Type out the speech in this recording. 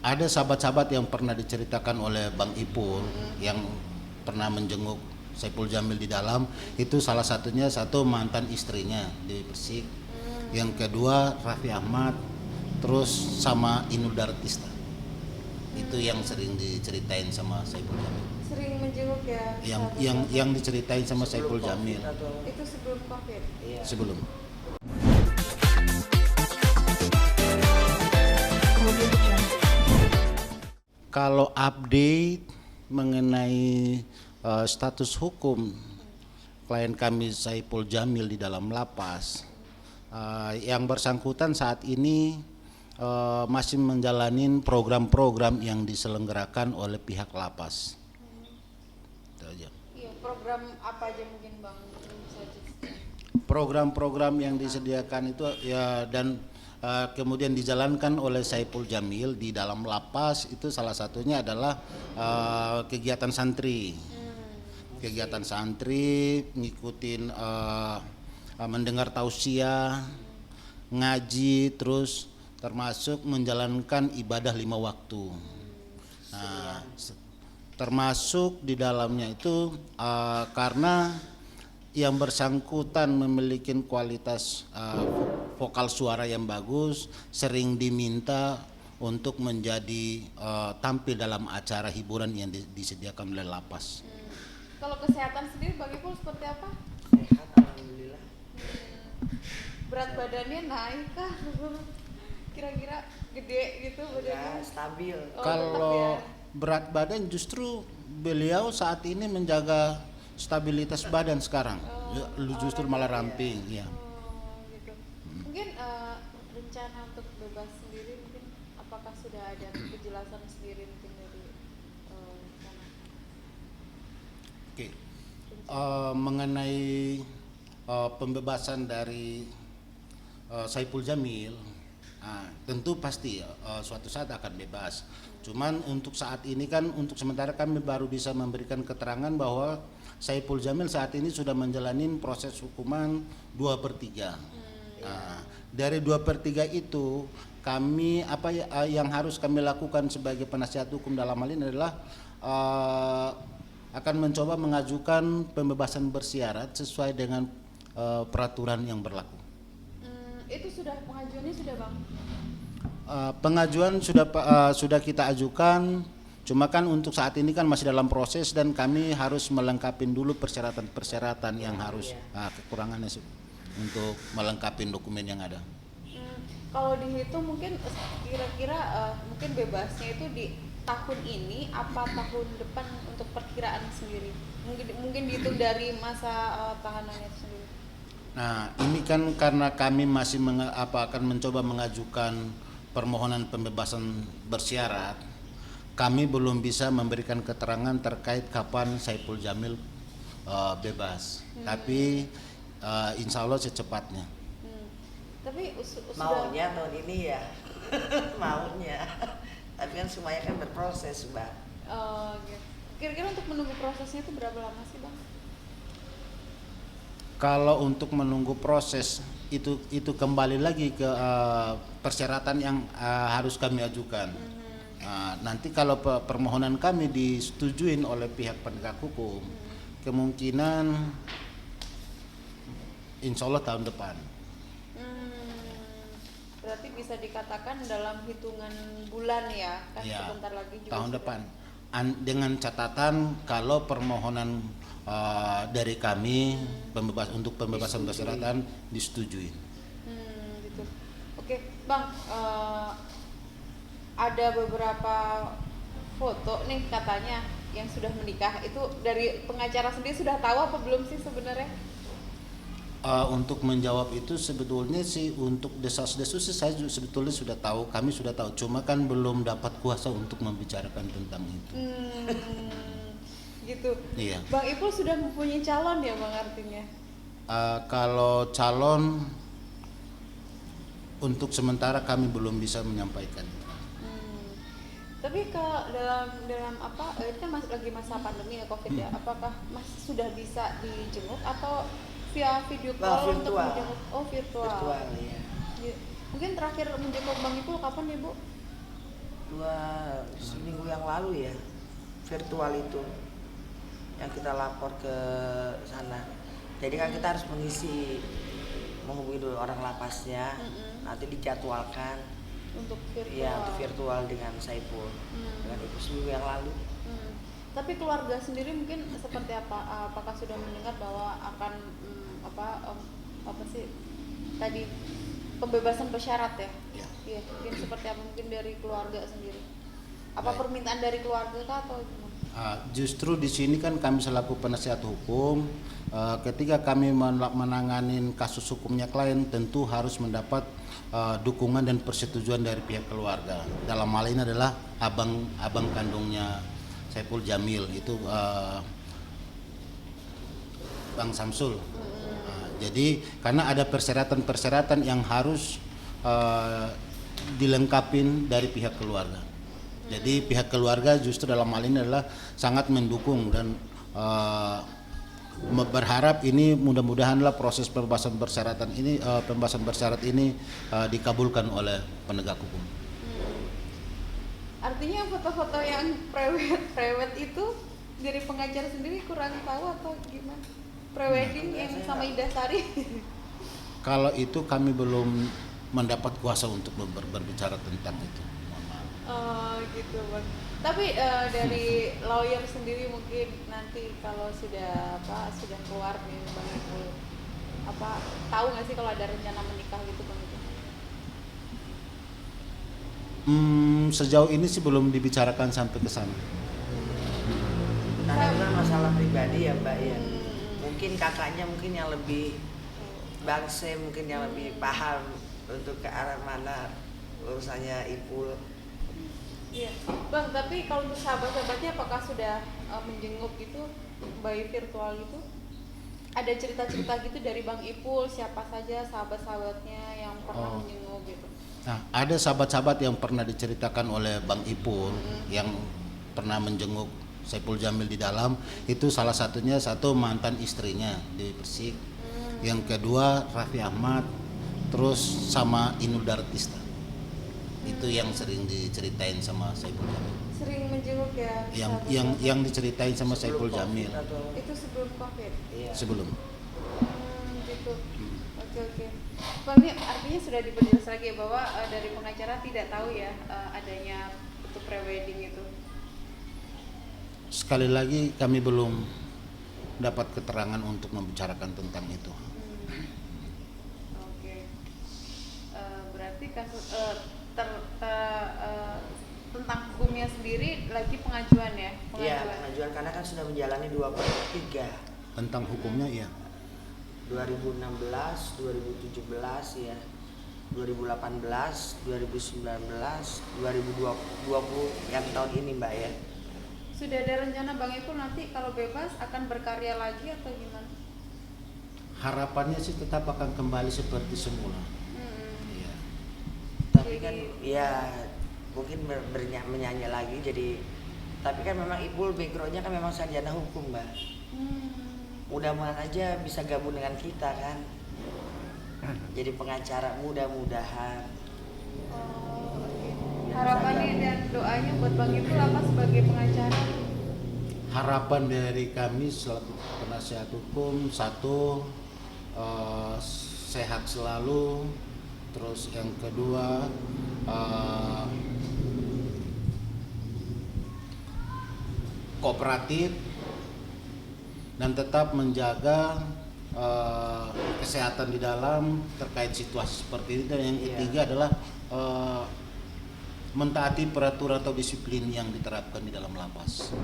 Ada sahabat-sahabat yang pernah diceritakan oleh Bang Ipul yang pernah menjenguk Saipul Jamil di dalam, itu salah satunya satu mantan istrinya di Persik, yang kedua Raffi Ahmad, terus sama Inul Daratista. Itu yang sering diceritain sama Saipul Jamil. Sering menjenguk ya. Yang diceritain sama Saipul Sebelum Jamil. COVID atau Itu sebelum COVID. iya. Sebelum. Kalau update mengenai status hukum klien kami Saipul Jamil di dalam lapas, yang bersangkutan saat ini masih menjalani program-program yang diselenggarakan oleh pihak lapas. Itu aja. Iya, program apa aja mungkin Bang bisa cerita? Program-program yang disediakan itu ya, dan kemudian dijalankan oleh Saipul Jamil di dalam lapas, itu salah satunya adalah kegiatan santri. Kegiatan santri, ngikutin mendengar tausiah, ngaji, terus termasuk menjalankan ibadah 5 waktu. Nah, termasuk di dalamnya itu karena yang bersangkutan memiliki kualitas vokal suara yang bagus, sering diminta untuk menjadi tampil dalam acara hiburan yang disediakan oleh lapas. Kalau kesehatan sendiri Bang Ipul seperti apa? Sehat alhamdulillah. Berat badannya naik kah? Kira-kira gede gitu Ya, badannya? stabil. Oh, Kalau tetap ya. berat badan justru beliau saat ini menjaga stabilitas badan sekarang. Justru malah ramping, ya. Oh, gitu. Mungkin rencana untuk bebas sendiri mungkin apakah sudah ada kejelasan sendiri mungkin dari sana? Oke. Mengenai pembebasan dari Saipul Jamil, tentu pasti suatu saat akan bebas. Cuman untuk saat ini kan, untuk sementara kami baru bisa memberikan keterangan bahwa Saipul Jamil saat ini sudah menjalani proses hukuman 2/3. Dari 2/3 itu kami yang harus kami lakukan sebagai penasihat hukum dalam hal ini adalah akan mencoba mengajukan pembebasan bersyarat sesuai dengan peraturan yang berlaku. Itu sudah pengajuannya sudah Bang? Pengajuan sudah kita ajukan, cuma kan untuk saat ini kan masih dalam proses dan kami harus melengkapi dulu persyaratan yang harus kekurangannya untuk melengkapi dokumen yang ada. Kalau dihitung mungkin kira-kira mungkin bebasnya itu di tahun ini apa tahun depan untuk perkiraan sendiri? Mungkin dihitung dari masa tahanannya sendiri. Nah, ini kan karena kami masih akan mencoba mengajukan permohonan pembebasan bersyarat, kami belum bisa memberikan keterangan terkait kapan Saipul Jamil bebas. Tapi insya Allah secepatnya. Tapi sudah Maunya tahun ini ya. Maunya. Tapi kan semuanya kan berproses, Mbak. gitu. Kira-kira untuk menunggu prosesnya itu berapa lama sih Bang? Kalau untuk menunggu proses itu kembali lagi ke persyaratan yang harus kami ajukan. Nanti kalau permohonan kami disetujuin oleh pihak penegak hukum, kemungkinan insya Allah tahun depan. Berarti bisa dikatakan dalam hitungan bulan ya, kan Ya, sebentar lagi juga tahun sudah. depan. Dengan catatan kalau permohonan dari kami untuk pembebasan bersyarat disetujui. Gitu. Oke, Bang, ada beberapa foto nih katanya yang sudah menikah. Itu dari pengacara sendiri sudah tahu apa belum sih sebenarnya? Untuk menjawab itu sebetulnya sih untuk desas-desus saya sebetulnya sudah tahu, kami sudah tahu, cuma kan belum dapat kuasa untuk membicarakan tentang itu. Gitu. Iya. Bang Ipul sudah mempunyai calon ya Bang artinya? Kalau calon untuk sementara kami belum bisa menyampaikan. Tapi dalam apa? Ini kan lagi masa pandemi ya COVID ya. Apakah masih sudah bisa dijenguk atau via video call untuk Virtual. menjenguk? Oh virtual. Virtual ya. Mungkin terakhir menjenguk Bang Ipul kapan ya Bu? Seminggu yang lalu ya, virtual itu yang kita lapor ke sana. Jadi kan kita harus menghubungi dulu orang lapasnya, nanti dijadwalkan untuk virtual. ya untuk virtual dengan Saipul, dengan itu seminggu yang lalu. Tapi keluarga sendiri mungkin seperti apa? Apakah sudah mendengar bahwa akan apa sih tadi pembebasan bersyarat ya? Ya. Iya, mungkin seperti apa mungkin dari keluarga sendiri? Apa Baik. permintaan dari keluarga kah atau gimana? Justru di sini kan kami selaku penasihat hukum, ketika kami menangani kasus hukumnya klien tentu harus mendapat dukungan dan persetujuan dari pihak keluarga. Dalam hal ini adalah abang kandungnya Saipul Jamil itu Bang Samsul. Jadi karena ada persyaratan-persyaratan yang harus dilengkapin dari pihak keluarga. Jadi pihak keluarga justru dalam hal ini adalah sangat mendukung dan berharap ini mudah-mudahanlah proses pembebasan bersyarat ini dikabulkan oleh penegak hukum. Artinya foto-foto yang prewed itu dari pengacara sendiri kurang tahu atau gimana? Prewedding yang sama Indah Sari. Kalau itu kami belum mendapat kuasa untuk berbicara tentang itu. Mohon maaf. Oh gitu Bang. Tapi dari lawyer sendiri mungkin nanti kalau sudah keluar nih Bang Ipul, tahu nggak sih kalau ada rencana menikah gitu Bang Ipul? Sejauh ini sih belum dibicarakan sampai ke sana. Karena itu kan masalah pribadi ya Mbak ya. Mungkin kakaknya mungkin yang lebih bangsa, mungkin yang lebih paham untuk ke arah mana urusannya Ipul. Iya, Bang. Tapi kalau untuk sahabat-sahabatnya, apakah sudah menjenguk gitu by virtual gitu? Ada cerita-cerita gitu dari Bang Ipul, siapa saja sahabat-sahabatnya yang pernah menjenguk gitu? Nah, ada sahabat-sahabat yang pernah diceritakan oleh Bang Ipul yang pernah menjenguk Saipul Jamil di dalam, itu salah satunya satu mantan istrinya di Persik, yang kedua Raffi Ahmad, terus sama Inul Daratista. Itu yang sering diceritain sama Saipul Jamil. Sering menjenguk ya? Yang diceritain sama Saipul Jamil. Itu sebelum COVID? Iya. Sebelum. Gitu. Oke. Bang, ini artinya sudah diperjelas lagi ya bahwa dari pengacara tidak tahu ya adanya untuk prewedding itu. Sekali lagi kami belum dapat keterangan untuk membicarakan tentang itu. Oke. Berarti kasus tentang hukumnya sendiri lagi pengajuan ya? Iya, pengajuan karena kan sudah menjalani 2/3. Tentang hukumnya ya. 2016, 2017 ya. 2018, 2019, 2020 yang tahun ini Mbak ya. Sudah ada rencana Bang Ipul nanti kalau bebas akan berkarya lagi atau gimana? Harapannya sih tetap akan kembali seperti semula. Iya. Tapi kan ya mungkin menyanyi lagi jadi, tapi kan memang Ipul backgroundnya kan memang sarjana hukum Mbak. Mudah-mudahan aja bisa gabung dengan kita kan, jadi pengacara mudah-mudahan. Oke. Harapannya dan doanya buat Bang Ipul apa sebagai pengacara? Harapan dari kami selaku penasihat hukum, satu sehat selalu, terus yang kedua kooperatif dan tetap menjaga kesehatan di dalam terkait situasi seperti ini, dan yang ketiga adalah mentaati peraturan atau disiplin yang diterapkan di dalam lapas.